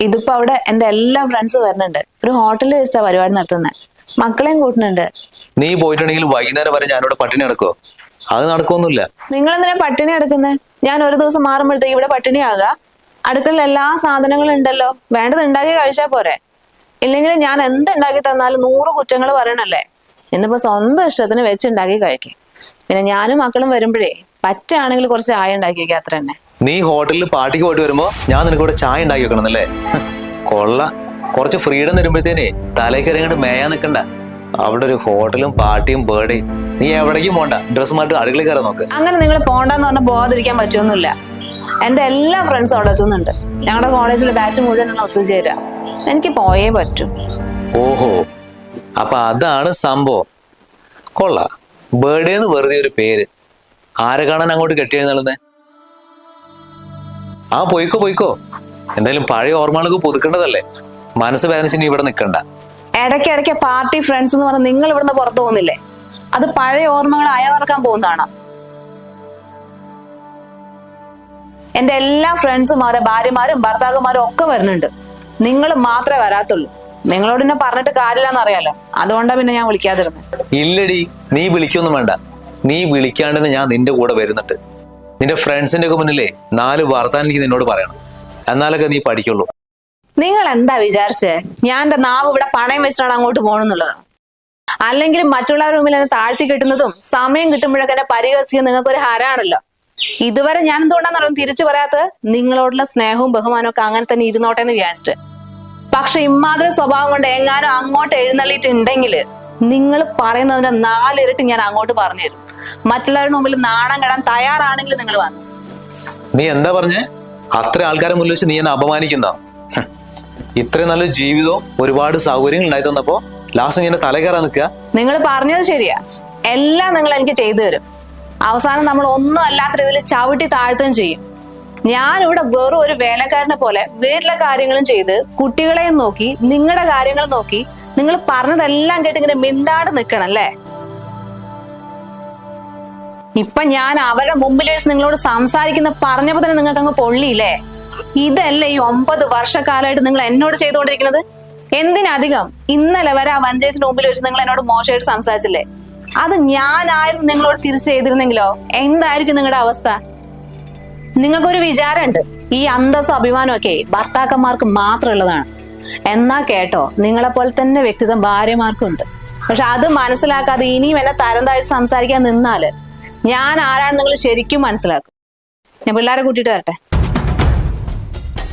ഇതിപ്പോ അവിടെ എന്റെ എല്ലാ ഫ്രണ്ട്സ് വരുന്നുണ്ട്. ഒരു ഹോട്ടലിൽ വെച്ചിട്ടാ പരിപാടി നടത്തുന്നത്. മക്കളെയും കൂട്ടുന്നുണ്ട്. നീ പോയിട്ടുണ്ടെങ്കിൽ വൈകുന്നേരം വരെ ഞാനിവിടെ പട്ടിണി നടക്കോ? അത് നടക്കൊന്നുമില്ല. നിങ്ങൾ എന്തിനാ പട്ടിണി എടുക്കുന്നത്? ഞാൻ ഒരു ദിവസം മാറുമ്പോഴത്തേക്ക് ഇവിടെ പട്ടിണിയാകുക? അടുക്കളയിൽ എല്ലാ സാധനങ്ങളും ഉണ്ടല്ലോ, വേണ്ടത് ഉണ്ടാക്കി കഴിച്ചാൽ പോരെ. ഇല്ലെങ്കിൽ ഞാൻ എന്തുണ്ടാക്കി തന്നാലും 100 കുറ്റങ്ങൾ പറയണല്ലേ. ഇന്നിപ്പോ സ്വന്തം ഇഷ്ടത്തിന് വെച്ചുണ്ടാക്കി കഴിക്കും. പിന്നെ ഞാനും മക്കളും വരുമ്പോഴേ പറ്റുകയാണെങ്കിൽ കുറച്ച് ചായ ഉണ്ടാക്കി വെക്കുക, അത്ര തന്നെ. നീ ഹോട്ടലിൽ പാർട്ടിക്ക് പോയിട്ട് വരുമ്പോ ഞാൻ നിനക്ക് ഇവിടെ ചായ ഉണ്ടാക്കി വെക്കണമെന്നല്ലേ? കൊള്ള. കുറച്ച് ഫ്രീഡം തരുമ്പോഴത്തേനെ തലേക്കറി അങ്ങോട്ട് മേയാൻ നിൽക്കണ്ട. അവിടെ ഒരു ഹോട്ടലും പാർട്ടിയും ബേർഡേയും. നീ എവിടേക്കും പോണ്ട, ഡ്രസ് മാറ്റി അടുക്കളയിൽ കയറാൻ നോക്ക്. അങ്ങനെ നിങ്ങൾ പോണ്ടെന്ന് പറഞ്ഞാൽ പോകാതിരിക്കാൻ പറ്റുമൊന്നുമില്ല. എന്റെ എല്ലാ ഫ്രണ്ട്സും അവിടെ എത്തുന്നുണ്ട്. ഞങ്ങളുടെ കോളേജിലെ ബാച്ച് മുഴുവൻ നിന്ന് ഒത്തുചേരാം. എനിക്ക് പോയേ പറ്റൂ. ഓഹോ, അപ്പൊ അതാണ് സംഭവം. കൊള്ള. ബേർഡേ എന്ന് വെറുതെ ഒരു പേര്. ആരെ കാണാൻ അങ്ങോട്ട് കെട്ടിയെഴുന്നള്ളുന്നേ? ആ പോയിക്കോ പോയിക്കോ. എന്തായാലും പഴയ ഓർമ്മകൾക്ക് പുതുക്കേണ്ടതല്ലേ. മനസ്സ് വേദനിച്ചിട്ട് ഇവിടെ നിൽക്കണ്ട. ഇടയ്ക്കിടയ്ക്ക് പാർട്ടി ഫ്രണ്ട്സ് എന്ന് പറഞ്ഞാൽ നിങ്ങൾ ഇവിടുന്ന് പുറത്തു പോകുന്നില്ലേ? അത് പഴയ ഓർമ്മകൾ അയവർക്കാൻ പോകുന്നതാണോ? എന്റെ എല്ലാ ഫ്രണ്ട്സും അവരെ ഭാര്യമാരും ഭർത്താക്കന്മാരും ഒക്കെ വരുന്നുണ്ട്. നിങ്ങൾ മാത്രമേ വരാത്തുള്ളൂ. നിങ്ങളോട് എന്നെ പറഞ്ഞിട്ട് കാര്യമില്ലാന്ന് അറിയാലോ. അതുകൊണ്ടാ പിന്നെ ഞാൻ വിളിക്കാതിരുന്നത്. ഇല്ലടി, നീ വിളിക്കൊന്നും വേണ്ട. നീ വിളിക്കാണ്ടെന്ന് ഞാൻ നിന്റെ കൂടെ വരുന്നുണ്ട്. നിന്റെ ഫ്രണ്ട്സിന്റെ ഒക്കെ മുന്നിലേ 4 വർത്താനം എനിക്ക് നിന്നോട് പറയണം. എന്നാലൊക്കെ നീ പഠിക്കുള്ളൂ. നിങ്ങൾ എന്താ വിചാരിച്ചേ? ഞാൻ എന്റെ നാവ് ഇവിടെ പണയം വെച്ചിട്ടാണ് അങ്ങോട്ട് പോകണമെന്നുള്ളത്? അല്ലെങ്കിൽ മറ്റുള്ളവരുടെ മുമ്പിൽ എന്നെ താഴ്ത്തി കിട്ടുന്നതും സമയം കിട്ടുമ്പോഴൊക്കെ എന്നെ പരിഹസിക്കുന്നത് നിങ്ങൾക്ക് ഒരു ഹരാണല്ലോ. ഇതുവരെ ഞാൻ എന്തുകൊണ്ടാണെന്നറിയാം തിരിച്ചു പറയാത്തത്? നിങ്ങളോടുള്ള സ്നേഹവും ബഹുമാനവും ഒക്കെ അങ്ങനെ തന്നെ ഇരുന്നോട്ടെ എന്ന് വിചാരിച്ചിട്ട്. പക്ഷെ ഇമാതിരി സ്വഭാവം കൊണ്ട് എങ്ങാനും അങ്ങോട്ട് എഴുന്നള്ളിയിട്ടുണ്ടെങ്കിൽ നിങ്ങൾ പറയുന്നതിന്റെ 4 ഇരട്ടി ഞാൻ അങ്ങോട്ട് പറഞ്ഞുതരും. മറ്റുള്ളവരുടെ മുമ്പിൽ നാണം കെടാൻ തയ്യാറാണെങ്കിൽ നിങ്ങൾ വന്നു. നീ എന്താ പറഞ്ഞേ? അത്ര ആൾക്കാരെ മുന്നിൽ വെച്ച് നീ എന്നെ അപമാനിക്കുന്ന? ഇത്രയും നല്ല ജീവിതവും ഒരുപാട് സൗകര്യങ്ങൾ ഉണ്ടായി തന്നപ്പോ ലാസ്റ്റ് നീ എന്നെ തല കയറാൻ നിൽക്കുക? നിങ്ങൾ പറഞ്ഞത് ശരിയാ. എല്ലാം നിങ്ങൾ എനിക്ക് ചെയ്തു തരും. അവസാനം നമ്മൾ ഒന്നും അല്ലാത്ത രീതിയിൽ ചവിട്ടി താഴ്ത്തുകയും ചെയ്യും. ഞാനിവിടെ വെറും ഒരു വേലക്കാരനെ പോലെ വീട്ടിലെ കാര്യങ്ങളും ചെയ്ത് കുട്ടികളെയും നോക്കി നിങ്ങളുടെ കാര്യങ്ങൾ നോക്കി നിങ്ങൾ പറഞ്ഞതെല്ലാം കേട്ട് ഇങ്ങനെ മിണ്ടാട് നിൽക്കണല്ലേ. ഇപ്പൊ ഞാൻ അവരുടെ മുമ്പിൽ വെച്ച് നിങ്ങളോട് സംസാരിക്കുന്ന പറഞ്ഞപ്പോ തന്നെ നിങ്ങൾക്ക് അങ്ങ് പൊള്ളിയില്ലേ? ഇതല്ലേ ഈ 9 വർഷക്കാലമായിട്ട് നിങ്ങൾ എന്നോട് ചെയ്തുകൊണ്ടിരിക്കുന്നത്? എന്തിനധികം ഇന്നലെ വരെ ആ വഞ്ചേസിന്റെ മുമ്പിൽ വെച്ച് നിങ്ങൾ എന്നോട് മോശമായിട്ട് സംസാരിച്ചില്ലേ? അത് ഞാനായിരുന്നു നിങ്ങളോട് തിരിച്ചു ചെയ്തിരുന്നെങ്കിലോ എന്തായിരിക്കും നിങ്ങളുടെ അവസ്ഥ? നിങ്ങൾക്കൊരു വിചാരമുണ്ട്, ഈ അന്തസ്സും അഭിമാനമൊക്കെ ഭർത്താക്കന്മാർക്ക് മാത്രമുള്ളതാണ്. എന്നാ കേട്ടോ, നിങ്ങളെപ്പോലെ തന്നെ വ്യക്തിത്വം ഭാര്യമാർക്കും ഉണ്ട്. പക്ഷെ അത് മനസ്സിലാക്കാതെ ഇനിയും എന്നെ തരം താഴ്ത്തി സംസാരിക്കാൻ നിന്നാല് ഞാൻ ആരാണ് നിങ്ങൾ ശരിക്കും മനസ്സിലാക്കും. ഞാൻ പിള്ളേരെ കൂട്ടിയിട്ട് വരട്ടെ.